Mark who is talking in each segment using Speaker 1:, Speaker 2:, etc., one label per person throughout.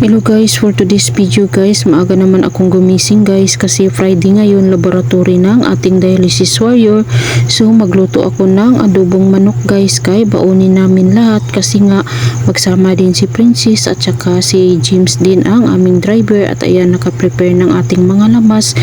Speaker 1: Hello guys, for today's video guys, maaga naman akong gumising guys kasi Friday ngayon, laboratory ng ating dialysis warrior. So magluto ako ng adobong manok guys, kay baunin namin lahat kasi nga magsama din si Princess at saka si James din ang aming driver at ayan nakaprepare ng ating mga lamas.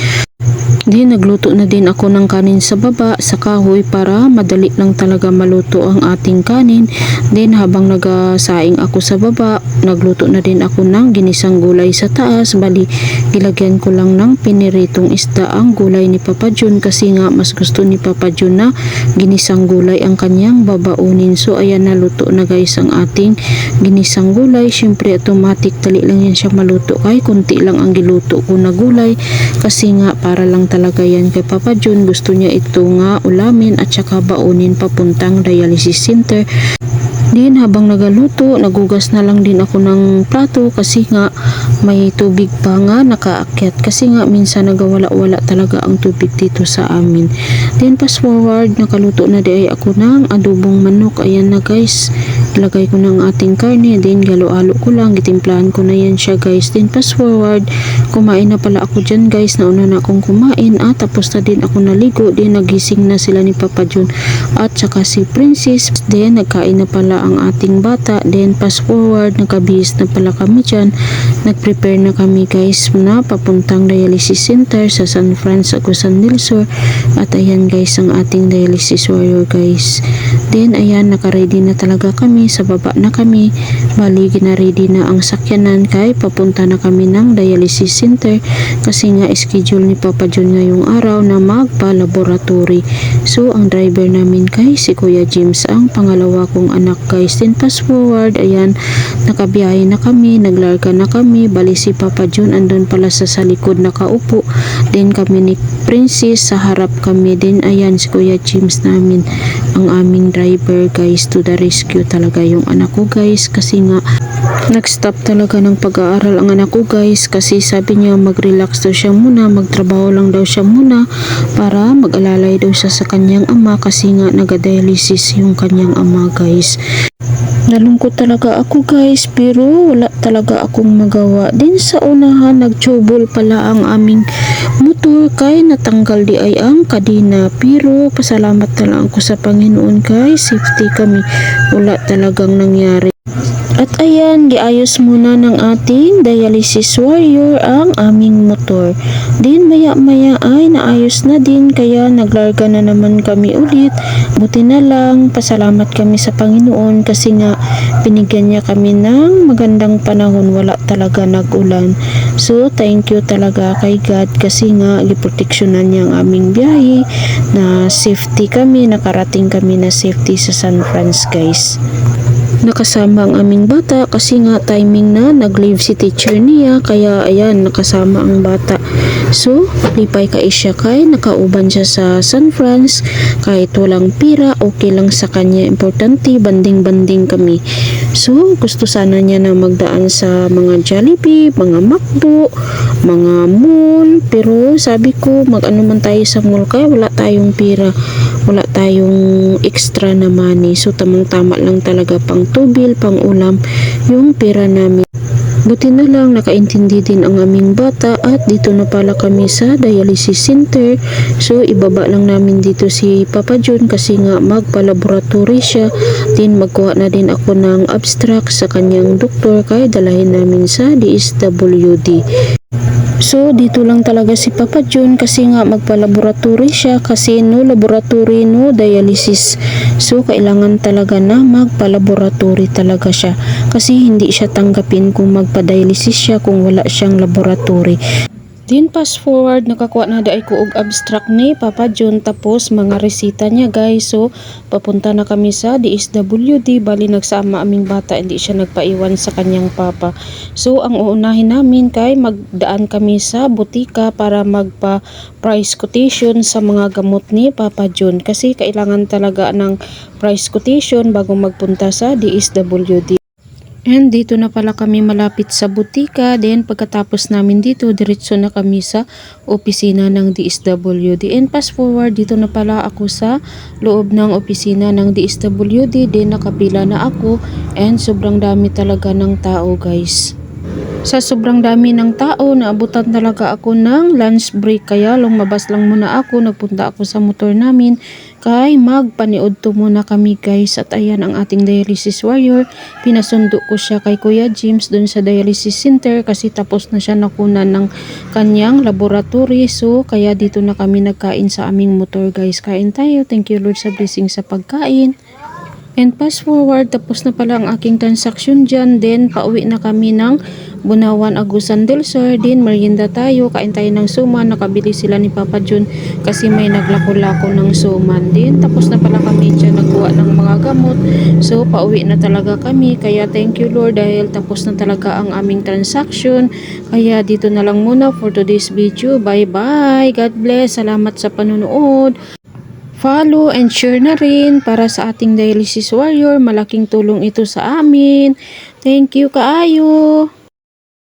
Speaker 1: Nagluto na din ako ng kanin sa baba sa kahoy para madali lang talaga maluto ang ating kanin. Habang nagasaing ako sa baba, nagluto na din ako ng ginisang gulay sa taas. Bali, gilagyan ko lang ng piniritong isda ang gulay ni Papa John kasi nga mas gusto ni Papa John na ginisang gulay ang kanyang babaunin. So ayan, naluto na guys ang ating ginisang gulay. Syempre automatic dali lang yan siya maluto kay kunti lang ang giluto ko na gulay kasi nga para lang talaga yan kay Papa John. Gusto niya ito nga ulamin at saka baunin papuntang dialysis center. Habang nagaluto, nagugas na lang din ako ng plato kasi nga may tubig pa nga nakaakyat kasi nga minsan nagawala-wala talaga ang tubig dito sa amin. Fast forward, nakaluto na di ay ako ng adobong manok. Ayan na guys, ilagay ko ng ating karne, galo-alo ko lang, gitimplahan ko na yan siya guys. Fast forward, kumain na pala ako dyan guys, nauna na akong kumain at tapos na din ako naligo. Nagising na sila ni Papa John at saka si Princess. Nagkain na pala ang ating bata. Fast forward, nagkabihis na pala kami dyan. Nagprepare na kami guys na papuntang dialysis center sa San Francisco, Agusan del Sur. At ayan guys ang ating dialysis warrior guys. Ayan, nakaready na talaga kami, sa baba na kami. Bali, gina-ready na ang sakyanan kay papunta na kami ng dialysis center kasi nga schedule ni Papa John ngayong araw na magpa-laboratory. So ang driver namin kay si Kuya James, ang pangalawa kong anak guys. Fast forward, ayan, nakabiyahe na kami, naglarga na kami. Bali si Papa John andun pala sa likod nakaupo. Kami ni Princess sa harap kami. Ayan si Kuya James namin, ang aming driver guys, to the rescue talaga yung anak ko guys kasi nga nag-stop talaga ng pag-aaral ang anak ko guys kasi sabi niya mag-relax daw siya muna, magtrabaho lang daw siya muna para mag-alalay daw siya sa kanyang ama kasi nga nag-dialysis yung kanyang ama guys. Nalungkot talaga ako guys pero wala talaga akong magawa. Sa unahan, nagtubol pala ang aming motor kay natanggal di ay ang kadena, pero pasalamat na lang ako sa Panginoon guys, safety kami, wala talagang nangyari. At ayan, giayos muna ng ating dialysis warrior ang aming motor. Maya-maya ay naayos na din kaya naglarga na naman kami ulit. Buti na lang, pasalamat kami sa Panginoon kasi nga binigyan niya kami ng magandang panahon, wala talaga nag-ulan. So thank you talaga kay God kasi nga giproteksyonan niya ang aming biyahe na safety kami, nakarating kami na safety sa San Francisco guys. Nakasama ang aming bata kasi nga timing na nag-leave si teacher niya kaya ayan nakasama ang bata. So lipay ka siya kay nakauban siya sa San Francisco kahit walang pira, okay lang sa kanya, importante banding-banding kami. So gusto sana niya na magdaan sa mga Jollibee, mga McDo, mga mall, pero sabi ko mag-ano man tayo sa mall kaya wala tayong pira, wala tayong extra na money. So tamang-tama lang talaga pang tubil, pang ulam yung pera namin. Buti na lang nakaintindi din ang aming bata at dito na pala kami sa dialysis center. So ibaba lang namin dito si Papa John kasi nga magpa-laboratory siya. Magkuha na din ako ng abstract sa kanyang doktor kaya dalahin namin sa DSWD. So dito lang talaga si Papa John kasi nga magpa-laboratory siya kasi no laboratory no dialysis. So kailangan talaga na magpa-laboratory talaga siya kasi hindi siya tanggapin kung magpa-dialysis siya kung wala siyang laboratory. Fast forward, nakakuha na daay ko og abstract ni Papa John tapos mga resita niya guys. So papunta na kami sa DSWD. Bali nagsama aming bata, hindi siya nagpaiwan sa kanyang papa. So ang uunahin namin kay magdaan kami sa butika para magpa price quotation sa mga gamot ni Papa John kasi kailangan talaga ng price quotation bago magpunta sa DSWD. And dito na pala kami malapit sa butika. Pagkatapos namin dito, diretso na kami sa opisina ng DSWD. And fast forward, dito na pala ako sa loob ng opisina ng DSWD. Nakapila na ako and sobrang dami talaga ng tao guys. Sa sobrang dami ng tao, naabutan talaga ako ng lunch break kaya lumabas lang muna ako, nagpunta ako sa motor namin kay magpaniod to muna kami guys. At ayan ang ating dialysis warrior, pinasundo ko siya kay Kuya James dun sa dialysis center kasi tapos na siya nakunan ng kanyang laboratory. So kaya dito na kami nagkain sa aming motor guys. Kain tayo, thank you Lord sa blessing sa pagkain. And fast forward, tapos na pala ang aking transaction dyan. Then, pauwi na kami ng Bunawan, Agusan del Sur. Then, merienda tayo. Kain tayo ng suman. Nakabili sila ni Papa Jun kasi may naglako-lako ng suman. Then, tapos na pala kami dyan nagkuha ng mga gamot. So, pauwi na talaga kami. Kaya, thank you Lord dahil tapos na talaga ang aming transaction. Kaya, dito na lang muna for today's video. Bye-bye. God bless. Salamat sa panunood. Follow and share na rin para sa ating dialysis warrior. Malaking tulong ito sa amin. Thank you kaayo.